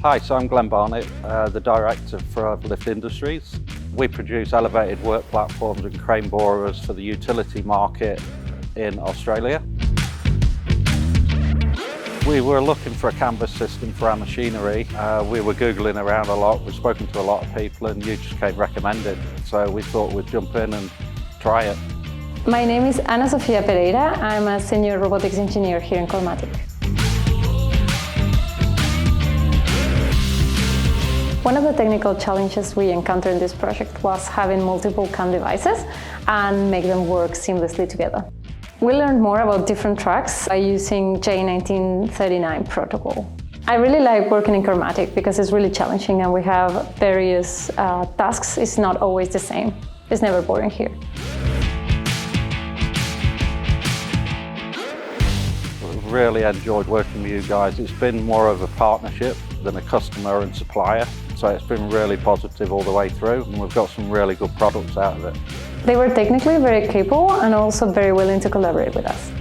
Hi, so I'm Glenn Barnett, the Director for Lift Industries. We produce elevated work platforms and crane borers for the utility market in Australia. We were looking for a canvas system for our machinery. We were Googling around a lot, we've spoken to a lot of people, and you just came recommended. So we thought we'd jump in and try it. My name is Ana Sofia Pereira. I'm a Senior Robotics Engineer here in COREMATIC. One of the technical challenges we encountered in this project was having multiple CAM devices and make them work seamlessly together. We learned more about different tracks by using J1939 protocol. I really like working in COREMATIC because it's really challenging and we have various tasks. It's not always the same. It's never boring here. We've really enjoyed working with you guys. It's been more of a partnership than a customer and supplier. So it's been really positive all the way through, and we've got some really good products out of it. They were technically very capable and also very willing to collaborate with us.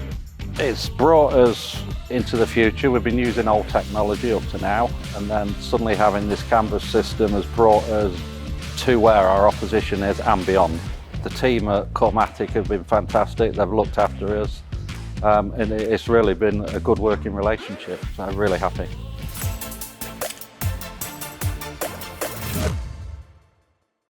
It's brought us into the future. We've been using old technology up to now, and then suddenly having this canvas system has brought us to where our opposition is and beyond. The team at COREMATIC have been fantastic. They've looked after us, and it's really been a good working relationship. So I'm really happy.